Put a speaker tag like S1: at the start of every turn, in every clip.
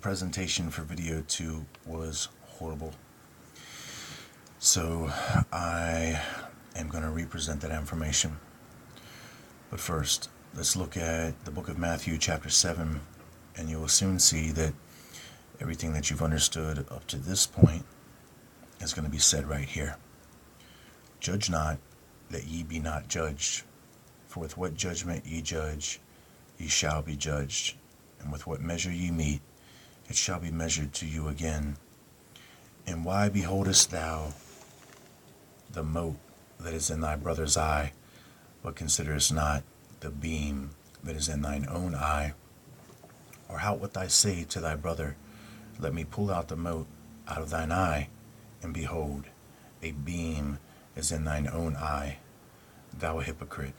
S1: presentation for video 2 was horrible. So I am going to represent that information. But first, let's look at the book of Matthew chapter 7, and you will soon see that everything that you've understood up to this point is going to be said right here. Judge not, that ye be not judged. For with what judgment ye judge, ye shall be judged. And with what measure ye mete, it shall be measured to you again. And why beholdest thou the mote that is in thy brother's eye, but considerest not the beam that is in thine own eye? Or how wilt thou say to thy brother, let me pull out the mote out of thine eye, and behold, a beam is in thine own eye? Thou hypocrite,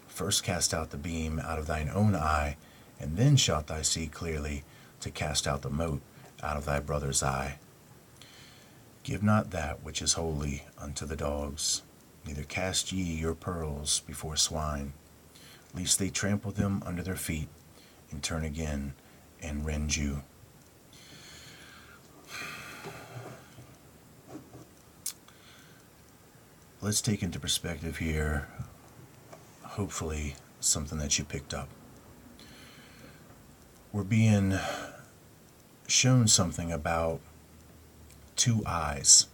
S1: first cast out the beam out of thine own eye, and then shalt thou see clearly to cast out the mote out of thy brother's eye. Give not that which is holy unto the dogs, neither cast ye your pearls before swine, lest they trample them under their feet, and turn again and rend you. Let's take into perspective here, hopefully, something that you picked up. We're being shown something about two eyes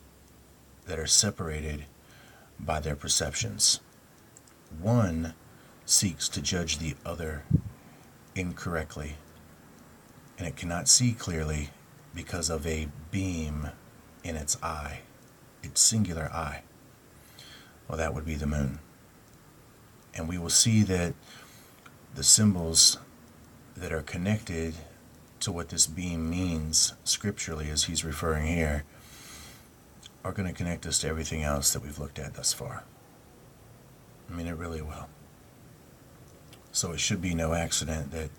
S1: that are separated by their perceptions. One seeks to judge the other incorrectly, and it cannot see clearly because of a beam in its eye, its singular eye. Well, that would be the moon. And we will see that the symbols that are connected to what this beam means scripturally, as he's referring here, are going to connect us to everything else that we've looked at thus far. I mean, it really will. So it should be no accident that,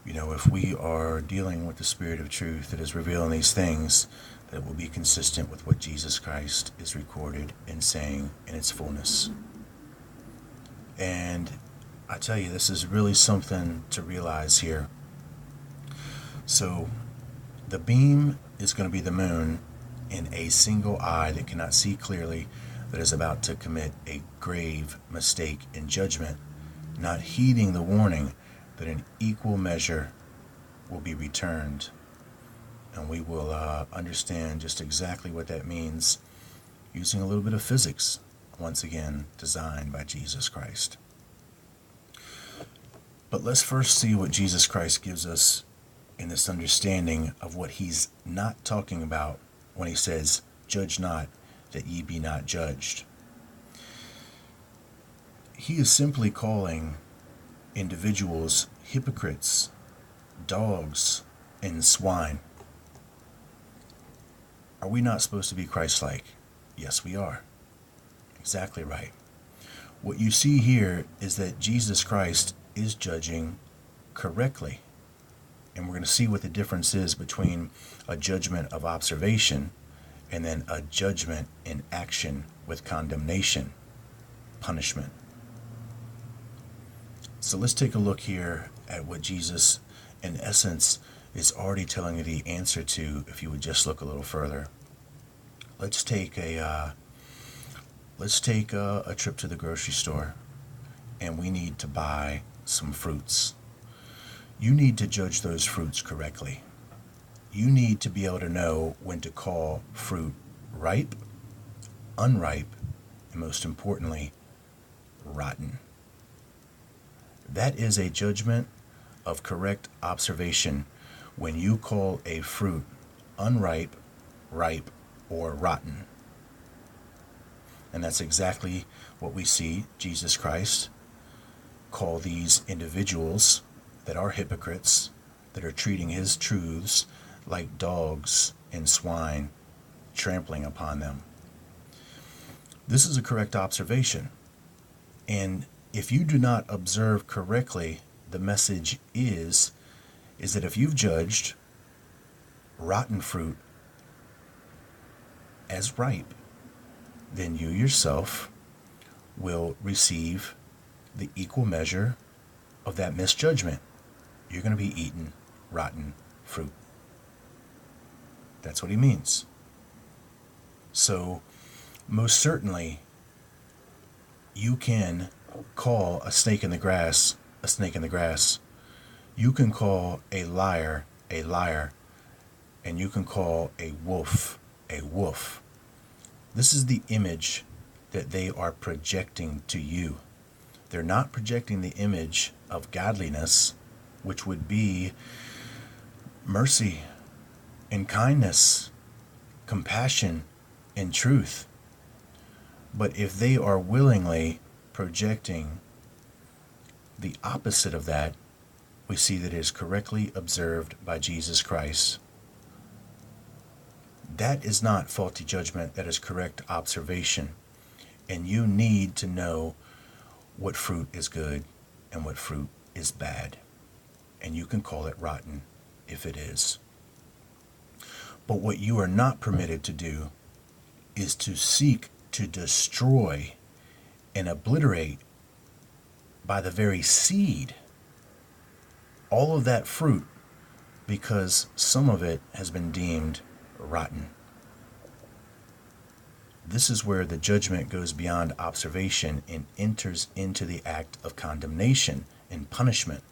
S1: if we are dealing with the Spirit of truth that is revealing these things, that it will be consistent with what Jesus Christ is recorded and saying in its fullness. And I tell you, this is really something to realize here. So the beam is going to be the moon in a single eye that cannot see clearly, that is about to commit a grave mistake in judgment, not heeding the warning that an equal measure will be returned. And we will understand just exactly what that means using a little bit of physics, once again designed by Jesus Christ. But let's first see what Jesus Christ gives us in this understanding of what he's not talking about when he says, judge not, that ye be not judged. He is simply calling individuals hypocrites, dogs, and swine. Are we not supposed to be Christ-like? Yes, we are. Exactly right. What you see here is that Jesus Christ is judging correctly. And we're going to see what the difference is between a judgment of observation and then a judgment in action with condemnation, punishment. So let's take a look here at what Jesus, in essence, is already telling you the answer to if you would just look a little further. Let's take a trip to the grocery store, and we need to buy some fruits. You need to judge those fruits correctly. You need to be able to know when to call fruit ripe, unripe, and most importantly, rotten. That is a judgment of correct observation when you call a fruit unripe, ripe, or rotten. And that's exactly what we see Jesus Christ call these individuals that are hypocrites, that are treating his truths like dogs and swine, trampling upon them. This is a correct observation. And if you do not observe correctly, the message is that if you've judged rotten fruit as ripe, then you yourself will receive the equal measure of that misjudgment. You're going to be eating rotten fruit. That's what he means. So, most certainly, you can call a snake in the grass a snake in the grass. You can call a liar, and you can call a wolf. This is the image that they are projecting to you. They're not projecting the image of godliness, which would be mercy and kindness, compassion and truth. But if they are willingly projecting the opposite of that, we see that it is correctly observed by Jesus Christ. That is not faulty judgment, that is correct observation. And you need to know what fruit is good and what fruit is bad. And you can call it rotten if it is. But what you are not permitted to do is to seek to destroy and obliterate by the very seed all of that fruit, because some of it has been deemed rotten. This is where the judgment goes beyond observation and enters into the act of condemnation and punishment.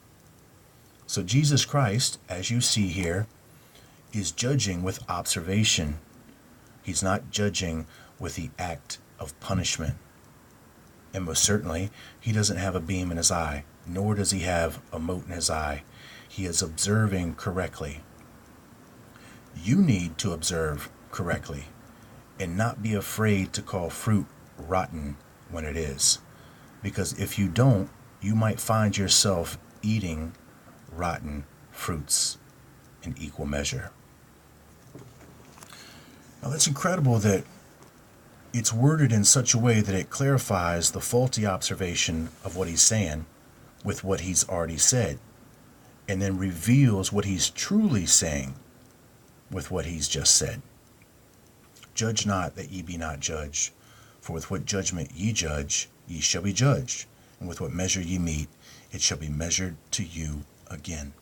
S1: So Jesus Christ, as you see here, is judging with observation. He's not judging with the act of punishment. And most certainly, he doesn't have a beam in his eye, nor does he have a mote in his eye. He is observing correctly. You need to observe correctly and not be afraid to call fruit rotten when it is. Because if you don't, you might find yourself eating rotten fruits in equal measure. Now, that's incredible that it's worded in such a way that it clarifies the faulty observation of what he's saying with what he's already said, and then reveals what he's truly saying with what he's just said. Judge not that ye be not judged, for with what judgment ye judge, ye shall be judged, and with what measure ye mete, it shall be measured to you again.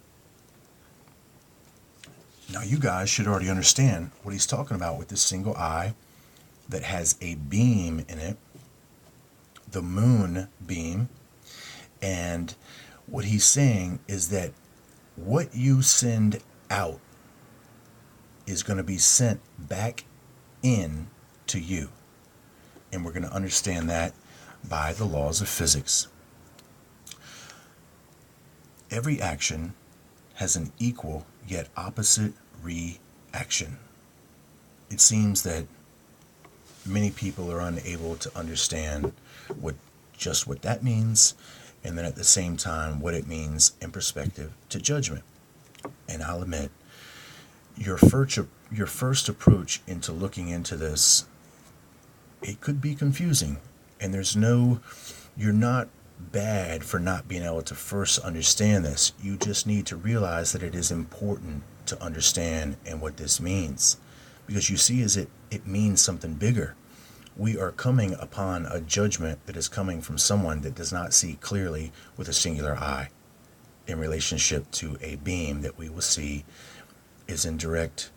S1: Now, you guys should already understand what he's talking about with this single eye that has a beam in it, the moon beam. And what he's saying is that what you send out is going to be sent back in to you. And we're going to understand that by the laws of physics. Every action has an equal yet opposite reaction. It seems that many people are unable to understand what that means, and then at the same time what it means in perspective to judgment. And I'll admit, your first approach into looking into this, it could be confusing, and you're not bad for not being able to first understand this. You just need to realize that it is important to understand and what this means, because you see, it means something bigger. We are coming upon a judgment that is coming from someone that does not see clearly with a singular eye in relationship to a beam that we will see is in direct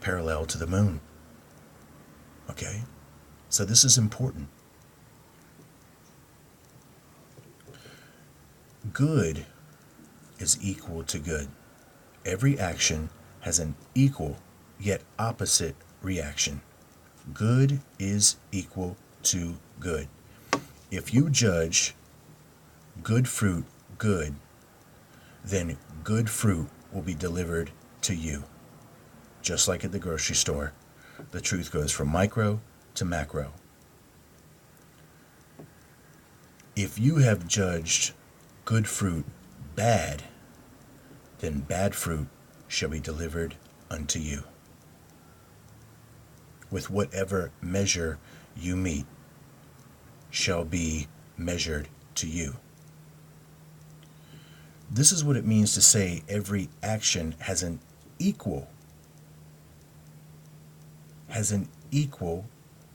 S1: parallel to the moon. Okay? So this is important. Good is equal to good. Every action has an equal yet opposite reaction. Good is equal to good. If you judge good fruit good, then good fruit will be delivered to you. Just like at the grocery store, the truth goes from micro to macro. If you have judged good fruit bad, then bad fruit shall be delivered unto you. With whatever measure you mete shall be measured to you. This is what it means to say every action has an equal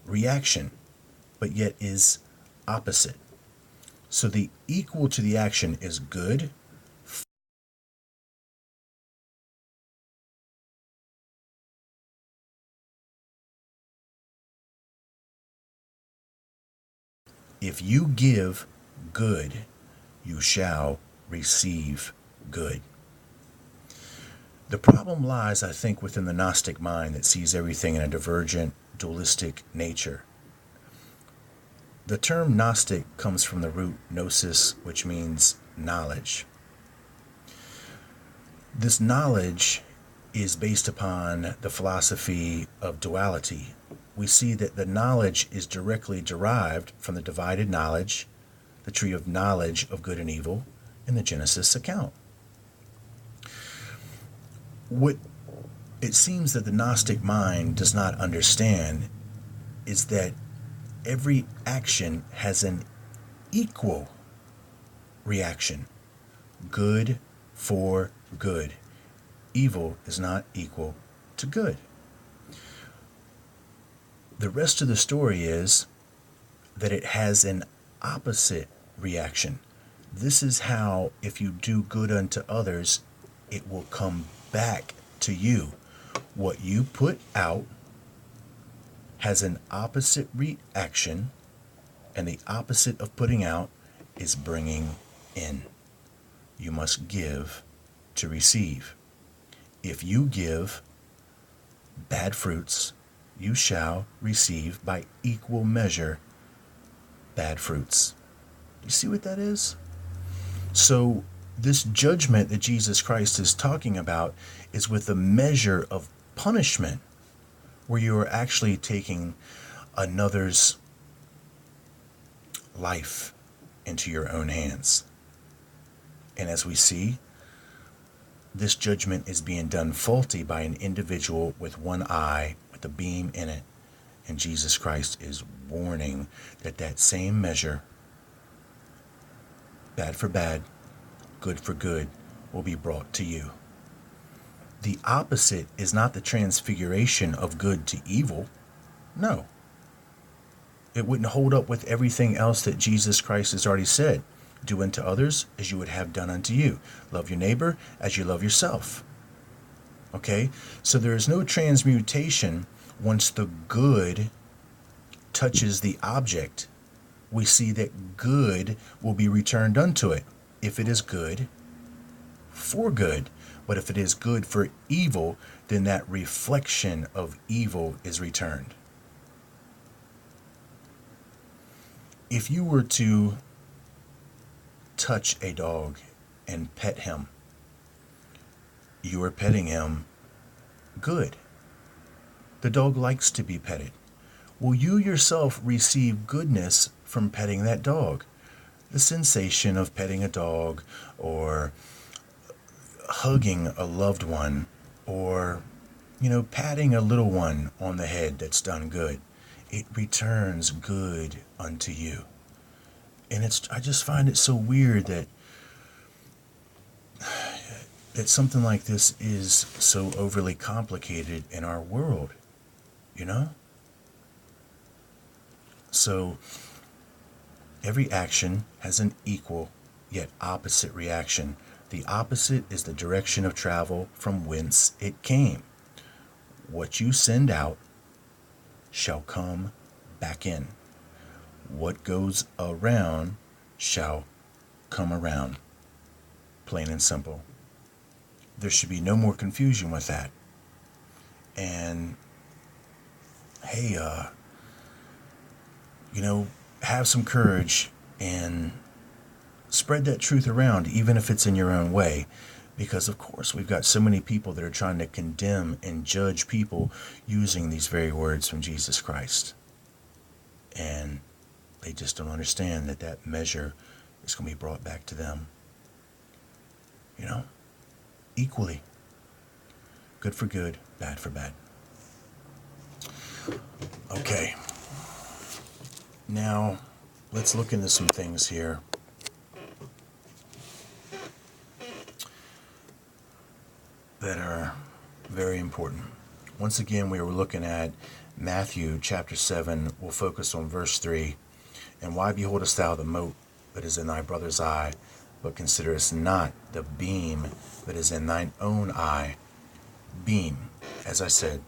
S1: reaction, but yet is opposite. So the equal to the action is good, If you give good, you shall receive good. The problem lies, I think, within the Gnostic mind that sees everything in a divergent, dualistic nature. The term Gnostic comes from the root gnosis, which means knowledge. This knowledge is based upon the philosophy of duality. We see that the knowledge is directly derived from the divided knowledge, the tree of knowledge of good and evil, in the Genesis account. What it seems that the Gnostic mind does not understand is that every action has an equal reaction. Good for good. Evil is not equal to good. The rest of the story is that it has an opposite reaction. This is how, if you do good unto others, it will come back to you. What you put out has an opposite reaction, and the opposite of putting out is bringing in. You must give to receive. If you give bad fruits, you shall receive by equal measure bad fruits. You see what that is? So this judgment that Jesus Christ is talking about is with a measure of punishment, where you are actually taking another's life into your own hands. And as we see, this judgment is being done faulty by an individual with one eye with a beam in it. And Jesus Christ is warning that that same measure, bad for bad, good for good, will be brought to you. The opposite is not the transfiguration of good to evil. No. It wouldn't hold up with everything else that Jesus Christ has already said. Do unto others as you would have done unto you. Love your neighbor as you love yourself. Okay? So there is no transmutation once the good touches the object. We see that good will be returned unto it. If it is good, for good. But if it is good for evil, then that reflection of evil is returned. If you were to touch a dog and pet him, you are petting him good. The dog likes to be petted. Will you yourself receive goodness from petting that dog? The sensation of petting a dog, or hugging a loved one, or patting a little one on the head that's done good, it returns good unto you. And I just find it so weird that something like this is so overly complicated in our world, So every action has an equal yet opposite reaction. The opposite is the direction of travel from whence it came. What you send out shall come back in. What goes around shall come around. Plain and simple. There should be no more confusion with that. And hey, have some courage and spread that truth around, even if it's in your own way. Because, of course, we've got so many people that are trying to condemn and judge people using these very words from Jesus Christ. And they just don't understand that that measure is going to be brought back to them, equally. Good for good, bad for bad. Okay. Now, let's look into some things here. That are very important. Once again, we were looking at Matthew chapter 7. We'll focus on verse 3. And why beholdest thou the mote that is in thy brother's eye, but considerest not the beam that is in thine own eye? Beam. As I said,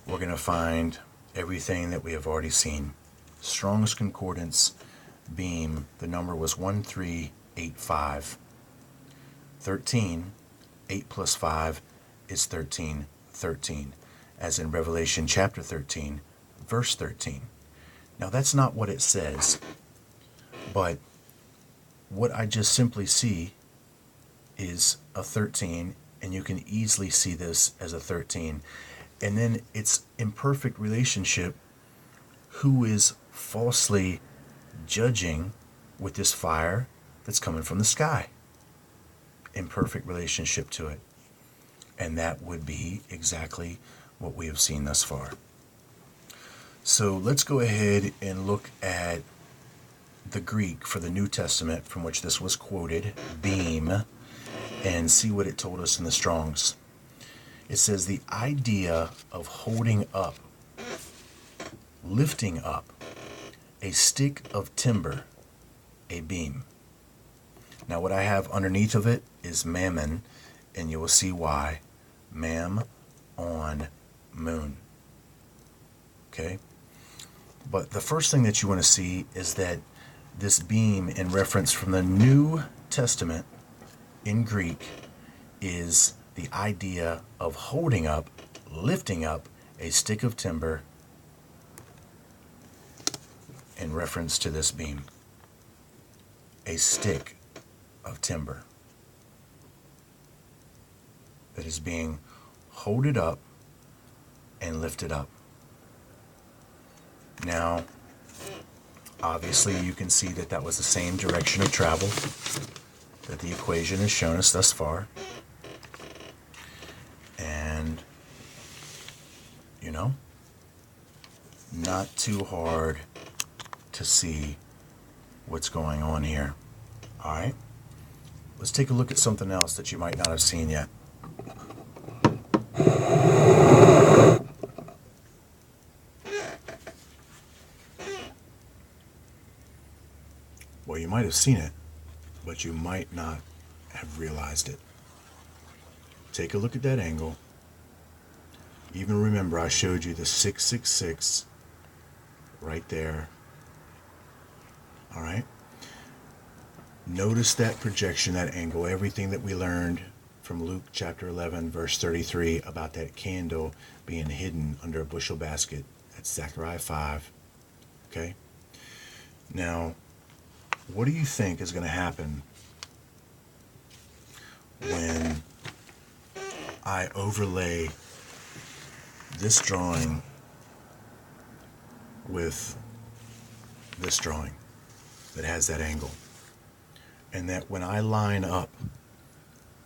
S1: we're going to find everything that we have already seen. Strongest Concordance, beam, the number was 1385. 13, 8 plus 5 is 13, 13, as in Revelation chapter 13, verse 13. Now that's not what it says, but what I just simply see is a 13, and you can easily see this as a 13. And then it's in perfect relationship who is falsely judging with this fire that's coming from the sky. In perfect relationship to it. And that would be exactly what we have seen thus far. So let's go ahead and look at the Greek for the New Testament from which this was quoted, beam, and see what it told us in the Strong's. It says the idea of holding up, lifting up, a stick of timber, a beam. Now what I have underneath of it is Mamm-On, and you will see why. Mamm-On, moon. Okay? But the first thing that you want to see is that this beam, in reference from the New Testament in Greek, is the idea of holding up, lifting up a stick of timber in reference to this beam. A stick of timber that is being holded up and lifted up. Now, obviously you can see that that was the same direction of travel that the equation has shown us thus far. And, you know, not too hard to see what's going on here. All right, let's take a look at something else that you might not have seen yet. Well, you might have seen it, but you might not have realized it. Take a look at that angle. Even remember, I showed you the 666 right there. All right. Notice that projection, that angle, everything that we learned from Luke chapter 11, verse 33 about that candle being hidden under a bushel basket. That's Zechariah 5. Okay. Now, what do you think is going to happen when I overlay this drawing with this drawing that has that angle? And that when I line up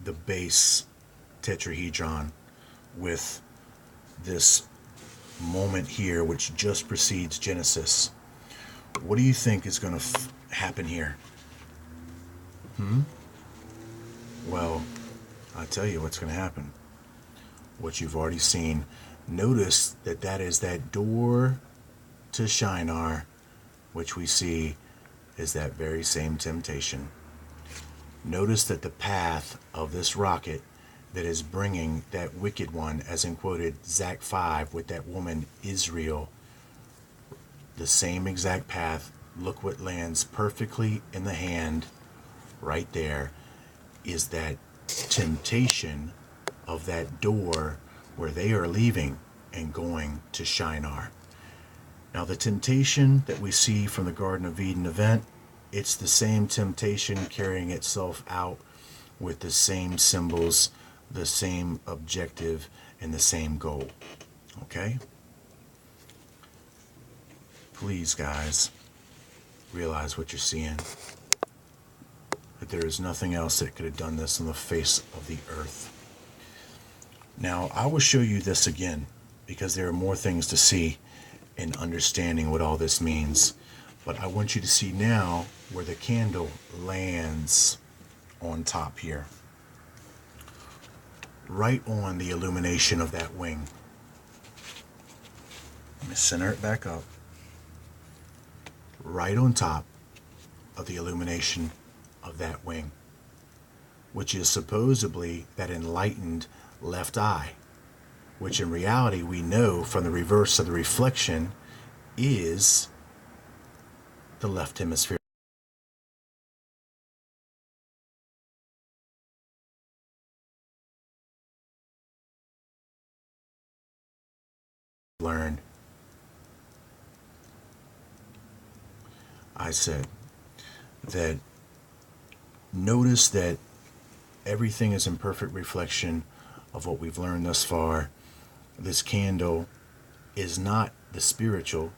S1: the base tetrahedron with this moment here, which just precedes Genesis, what do you think is going to happen here? Well, I'll tell you what's going to happen. What you've already seen. Notice that that is that door to Shinar, which we see is that very same temptation. Notice that the path of this rocket that is bringing that wicked one, as in quoted Zach 5 with that woman Israel, the same exact path. Look what lands perfectly in the hand right there is that temptation of that door where they are leaving and going to Shinar. Now the temptation that we see from the Garden of Eden event, it's the same temptation carrying itself out with the same symbols, the same objective, and the same goal. Okay? Please, guys, realize what you're seeing. That there is nothing else that could have done this on the face of the earth. Now, I will show you this again because there are more things to see in understanding what all this means. But I want you to see now where the candle lands on top here. Right on the illumination of that wing. Let me center it back up. Right on top of the illumination of that wing, which is supposedly that enlightened left eye, which in reality we know from the reverse of the reflection is the left hemisphere. learned. I said that notice that everything is in perfect reflection of what we've learned thus far. This candle is not the spiritual.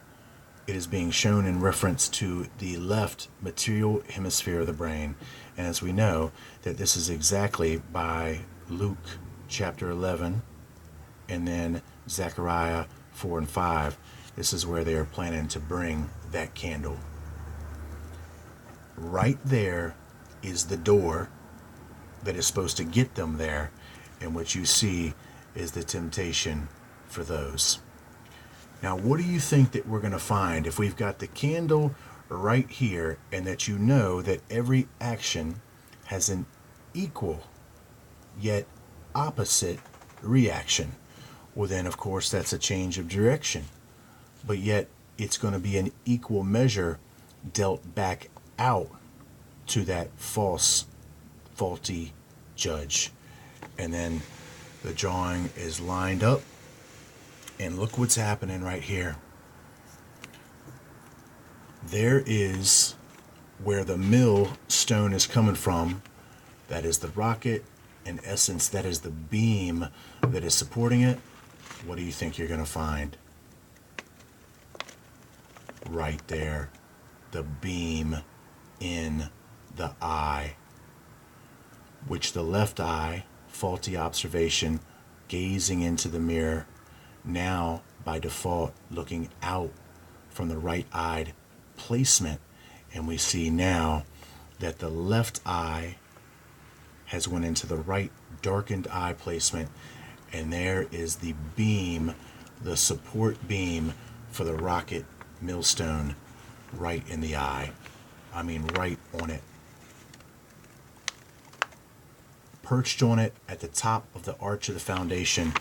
S1: It is being shown in reference to the left material hemisphere of the brain. And as we know, that this is exactly by Luke chapter 11 and then Zechariah 4 and 5. This is where they are planning to bring that candle. Right there is the door that is supposed to get them there, and what you see is the temptation for those. Now, what do you think that we're going to find if we've got the candle right here, and that you know that every action has an equal yet opposite reaction? Well, then, of course, that's a change of direction. But yet, it's going to be an equal measure dealt back out to that faulty judge. And then the drawing is lined up, and look what's happening right here. There is where the millstone is coming from. That is the rocket. In essence, that is the beam that is supporting it. What do you think you're going to find? Right there, the beam in the eye, which the left eye, faulty observation, gazing into the mirror, now by default looking out from the right-eyed placement. And we see now that the left eye has went into the right darkened eye placement, and there is the beam, the support beam for the rocket millstone right in the eye. I mean, right on it. Perched on it at the top of the arch of the foundation,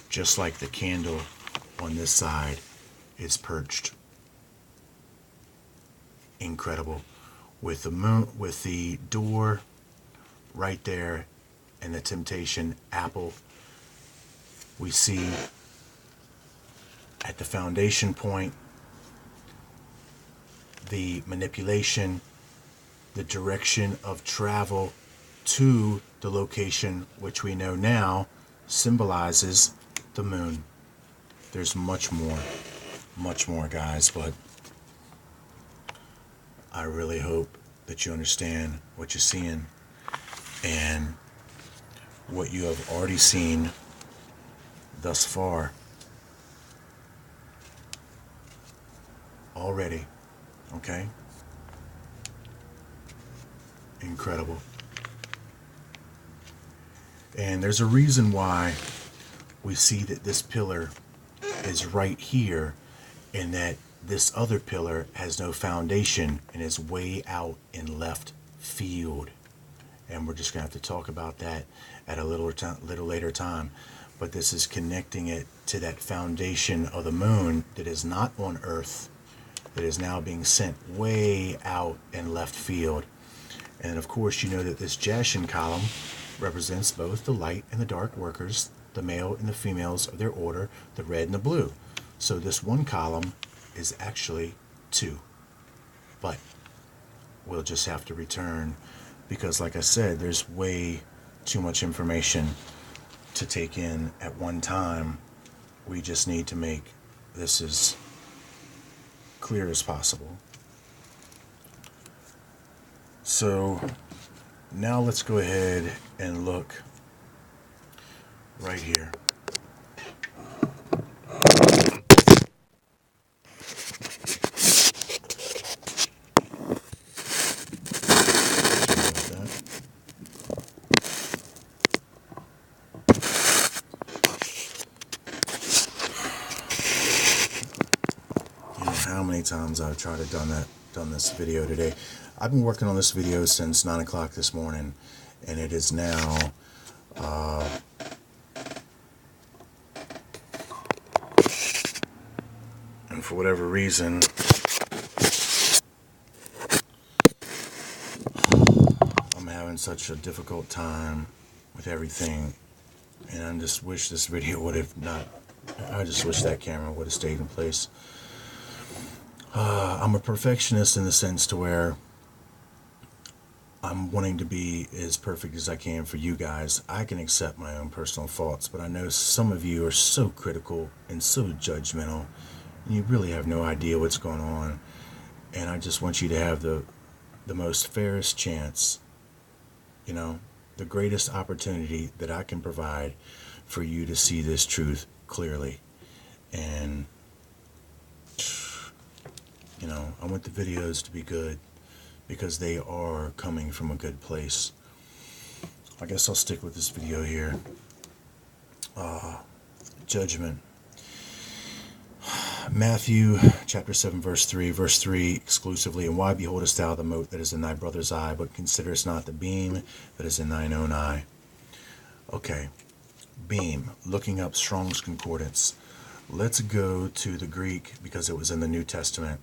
S1: just like the candle on this side is perched. Incredible. With the moon, with the door right there, and the temptation apple, we see at the foundation point the manipulation, the direction of travel to the location, which we know now symbolizes the moon. There's much more, guys, but I really hope that you understand what you're seeing and what you have already seen thus far. Already, okay? Incredible. And there's a reason why we see that this pillar is right here and that this other pillar has no foundation and is way out in left field. And we're just going to have to talk about that at a little later time. But this is connecting it to that foundation of the moon that is not on Earth, that is now being sent way out in left field. And of course, you know that this Jachin column represents both the light and the dark workers, the male and the females of their order, the red and the blue. So this one column is actually 2. But we'll just have to return because, like I said, there's way too much information to take in at one time. We just need to make this as clear as possible. So now let's go ahead and look right here. How many times I've tried to done this video today. I've been working on this video since 9 o'clock this morning, and it is now and for whatever reason I'm having such a difficult time with everything, and I just wish this video would have not I just wish that camera would have stayed in place. I'm a perfectionist in the sense to where I'm wanting to be as perfect as I can for you guys. I can accept my own personal faults, but I know some of you are so critical and so judgmental, and you really have no idea what's going on. And I just want you to have the most fairest chance, you know, the greatest opportunity that I can provide for you to see this truth clearly. And, you know, I want the videos to be good because they are coming from a good place. I guess I'll stick with this video here. Judgment. Matthew chapter 7 verse 3, verse 3 exclusively. And why beholdest thou the mote that is in thy brother's eye, but considerest not the beam that is in thine own eye? Okay, beam, looking up Strong's Concordance. Let's go to the Greek because it was in the New Testament.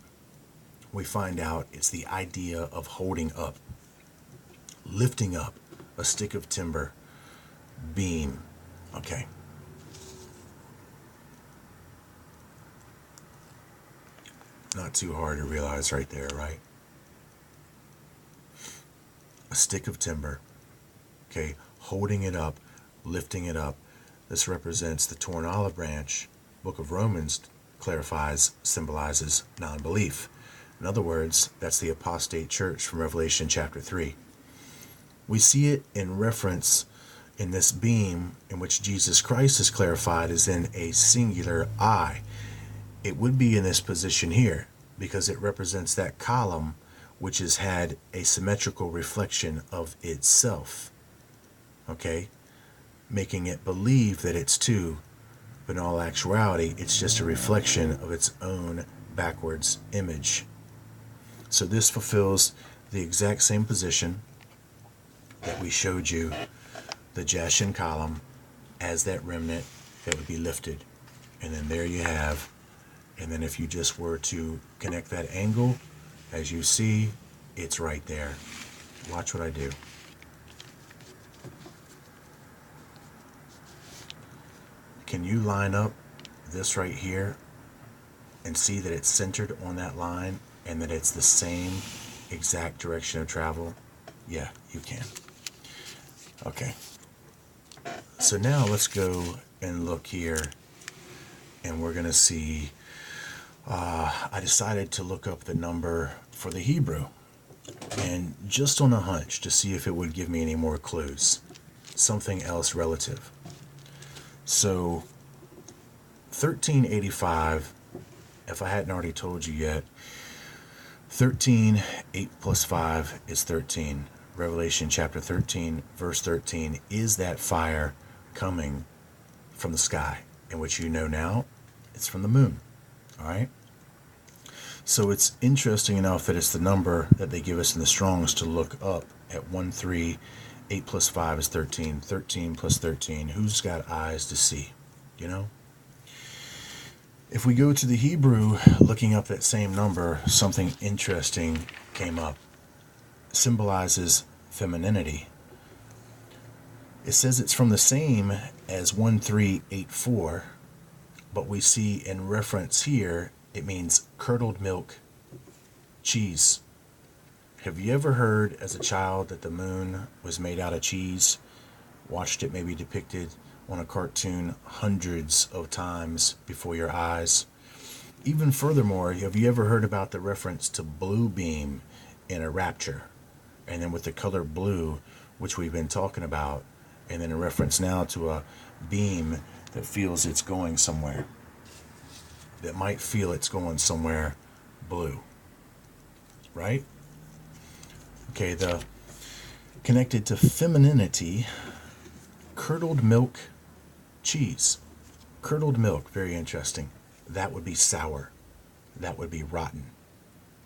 S1: We find out it's the idea of holding up, lifting up a stick of timber, beam. Okay. Not too hard to realize right there, right? A stick of timber, okay, holding it up, lifting it up. This represents the torn olive branch. Book of Romans clarifies, symbolizes non-belief. In other words, that's the apostate church from Revelation chapter 3. We see it in reference in this beam in which Jesus Christ is clarified as in a singular eye. It would be in this position here because it represents that column which has had a symmetrical reflection of itself, okay, making it believe that it's two, but in all actuality it's just a reflection of its own backwards image. So this fulfills the exact same position that we showed you, the Jachin column as that remnant that would be lifted. And then there you have. And then if you just were to connect that angle, as you see, it's right there. Watch what I do. Can you line up this right here and see that it's centered on that line and that it's the same exact direction of travel? Yeah, you can. Okay. So now let's go and look here, and we're going to see I decided to look up the number for the Hebrew, and just on a hunch to see if it would give me any more clues, something else relative. So 1385, if I hadn't already told you yet, 13, 8 plus 5 is 13. Revelation chapter 13, verse 13 is that fire coming from the sky, in which you know now it's from the moon. All right. So it's interesting enough that it's the number that they give us in the Strongs to look up at 13. 8 plus 5 is 13. 13 plus 13. Who's got eyes to see? You know? If we go to the Hebrew, looking up that same number, something interesting came up. It symbolizes femininity. It says it's from the same as 1384, but we see in reference here it means curdled milk cheese. Have you ever heard as a child that the moon was made out of cheese? Watched it maybe depicted on a cartoon hundreds of times before your eyes? Even furthermore, have you ever heard about the reference to blue beam in a rapture? And then with the color blue, which we've been talking about, and then a reference now to a beam that feels it's going somewhere, that might feel it's going somewhere blue, right? Okay, the connected to femininity, curdled milk cheese. Curdled milk, very interesting. That would be sour. That would be rotten.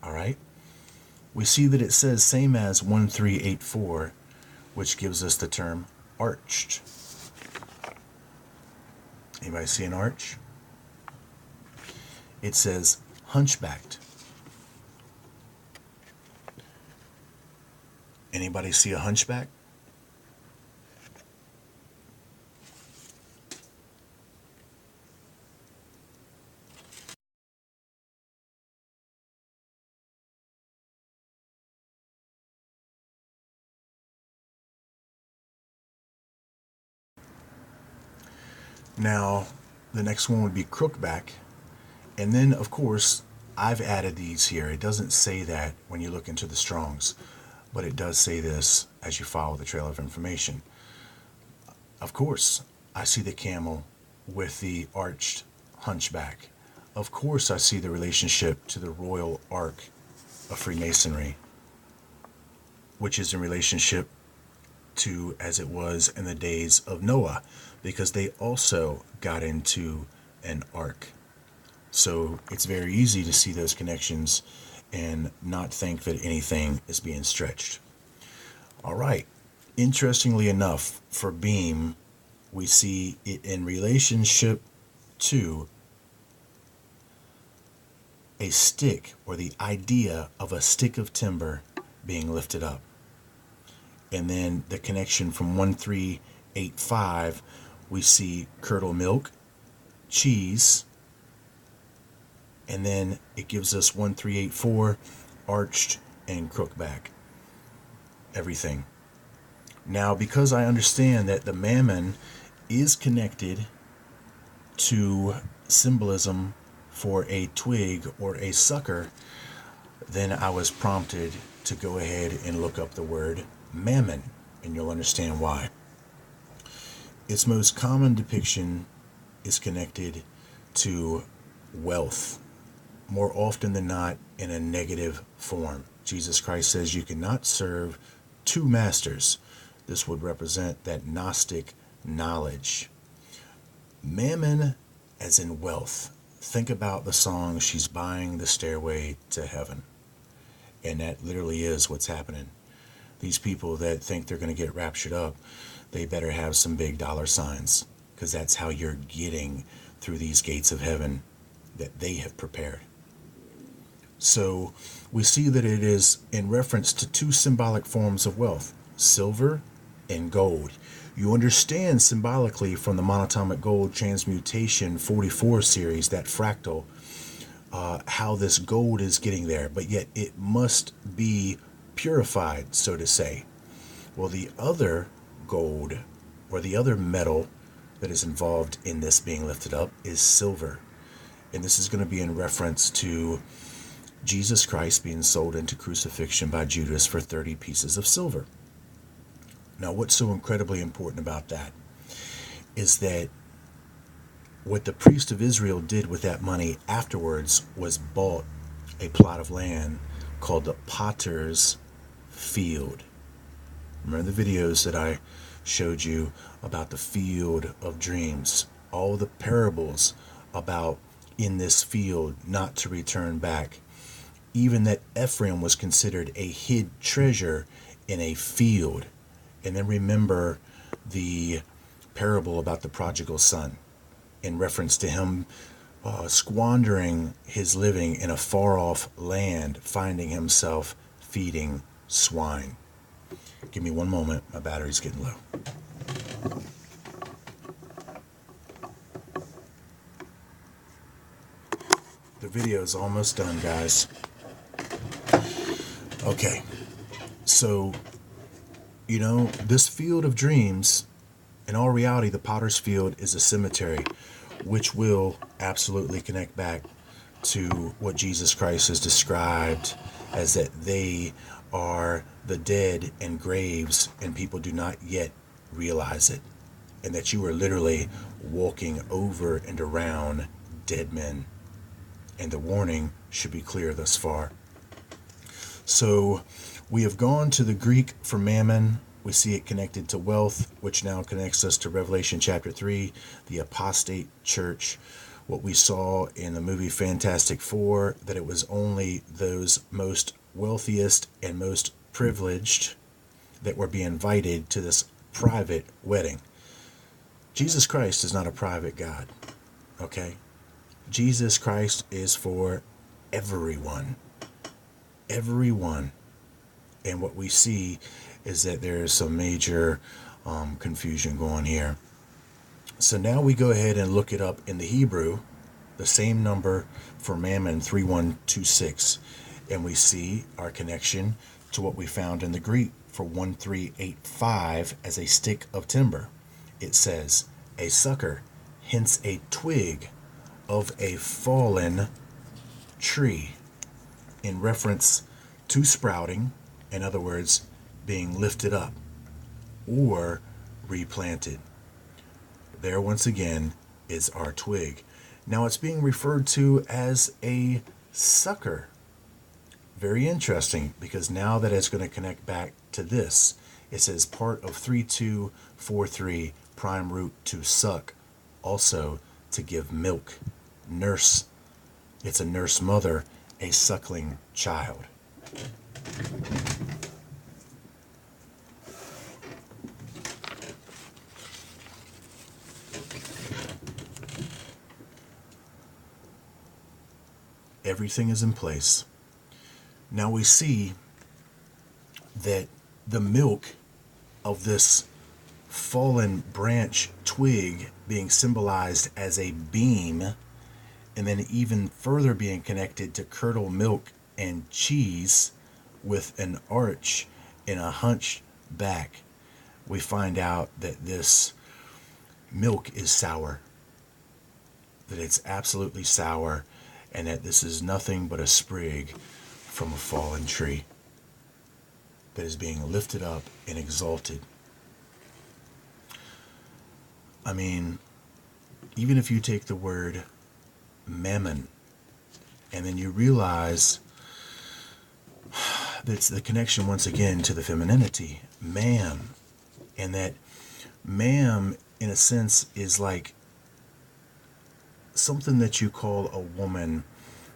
S1: All right? We see that it says same as 1384, which gives us the term arched. Anybody see an arch? It says hunchbacked. Anybody see a hunchback? Now, the next one would be crookback. And then, of course, I've added these here. It doesn't say that when you look into the Strongs, but it does say this as you follow the trail of information. Of course, I see the camel with the arched hunchback. Of course, I see the relationship to the royal ark of Freemasonry, which is in relationship to as it was in the days of Noah, because they also got into an ark. So it's very easy to see those connections and not think that anything is being stretched. All right. Interestingly enough, for beam, we see it in relationship to a stick, or the idea of a stick of timber being lifted up. And then the connection from 1385, we see curdle milk, cheese, and then it gives us 1384, arched and crookback. Everything. Now, because I understand that the Mammon is connected to symbolism for a twig or a sucker, then I was prompted to go ahead and look up the word Mammon, and you'll understand why. Its most common depiction is connected to wealth, more often than not in a negative form. Jesus Christ says you cannot serve two masters. This would represent that Gnostic knowledge. Mammon as in wealth. Think about the song, She's Buying the Stairway to Heaven. And that literally is what's happening. These people that think they're going to get raptured up, they better have some big dollar signs, because that's how you're getting through these gates of heaven that they have prepared. So we see that it is in reference to two symbolic forms of wealth, silver and gold. You understand symbolically from the monatomic gold transmutation 44 series, that fractal, how this gold is getting there, but yet it must be purified, so to say. Well, the other gold, or the other metal that is involved in this being lifted up, is silver. And this is going to be in reference to Jesus Christ being sold into crucifixion by Judas for 30 pieces of silver. Now, what's so incredibly important about that is that what the priest of Israel did with that money afterwards was bought a plot of land called the Potter's Field. Remember the videos that I showed you about the field of dreams, all the parables about in this field not to return back. Even that Ephraim was considered a hid treasure in a field. And then remember the parable about the prodigal son, in reference to him squandering his living in a far-off land, finding himself feeding swine. Give me one moment, my battery's getting low. The video's almost done, guys. Okay, so, this field of dreams, in all reality, the Potter's Field is a cemetery, which will absolutely connect back to what Jesus Christ has described as that they are the dead and graves, and people do not yet realize it, and that you are literally walking over and around dead men. And the warning should be clear thus far. So we have gone to the Greek for mammon. We see it connected to wealth, which now connects us to Revelation chapter 3, the apostate church. What we saw in the movie Fantastic Four, that it was only those most wealthiest and most privileged that were being invited to this private wedding. Jesus Christ is not a private God, okay? Jesus Christ is for everyone. Everyone. And what we see is that there is some major confusion going here. So now we go ahead and look it up in the Hebrew, the same number for Mammon, 3126, and we see our connection to what we found in the Greek for 1385 as a stick of timber. It says, a sucker hence a twig of a fallen tree, in reference to sprouting, in other words, being lifted up or replanted. There once again is our twig. Now it's being referred to as a sucker. Very interesting, because now that it's going to connect back to this, it says part of 3243 prime root to suck, also to give milk. Nurse. It's a nurse mother, a suckling child. Everything is in place. Now we see that the milk of this fallen branch twig being symbolized as a beam, and then even further being connected to curdled milk and cheese with an arch and a hunched back, we find out that this milk is sour, that it's absolutely sour, and that this is nothing but a sprig from a fallen tree that is being lifted up and exalted. I mean, even if you take the word Mamm-On, and then you realize that's the connection once again to the femininity, Mam, and that Mam, in a sense, is like something that you call a woman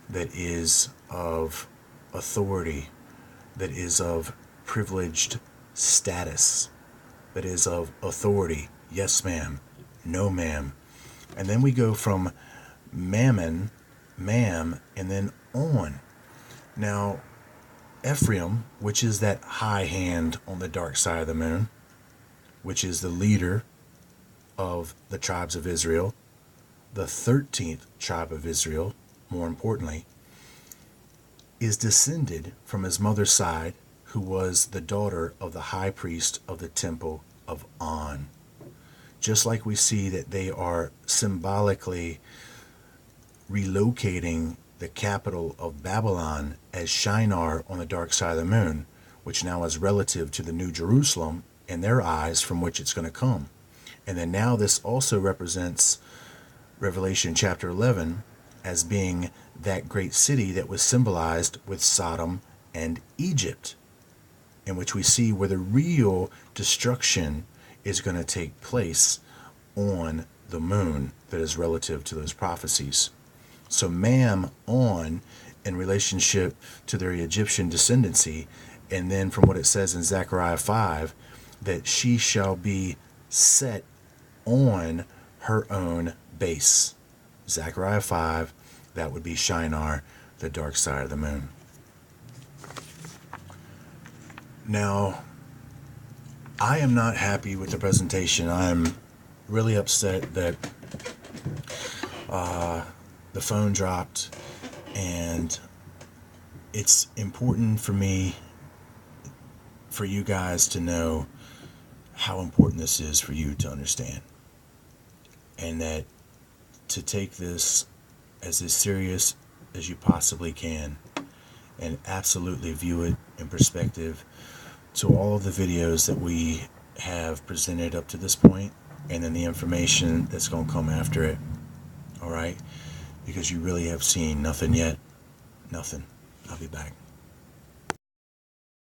S1: that is of authority, that is of privileged status, that is of authority. Yes, ma'am. No, ma'am. And then we go from Mammon, Mam, and then on. Now, Ephraim, which is that high hand on the dark side of the moon, which is the leader of the tribes of Israel, the 13th tribe of Israel, more importantly, is descended from his mother's side, who was the daughter of the high priest of the temple of On. Just like we see that they are symbolically relocating the capital of Babylon as Shinar on the dark side of the moon, which now is relative to the New Jerusalem in their eyes, from which it's going to come. And then now this also represents Revelation chapter 11 as being that great city that was symbolized with Sodom and Egypt, in which we see where the real destruction is going to take place on the moon that is relative to those prophecies. So Mamm-On in relationship to their Egyptian descendancy, and then from what it says in Zechariah 5, that she shall be set on her own base. Zechariah 5, that would be Shinar, the dark side of the moon. Now, I am not happy with the presentation. I'm really upset that the phone dropped, and it's important for me, for you guys to know how important this is for you to understand, and that to take this as serious as you possibly can, and absolutely view it in perspective to all of the videos that we have presented up to this point, and then the information that's going to come after it. All right? Because you really have seen nothing yet. Nothing. I'll be back.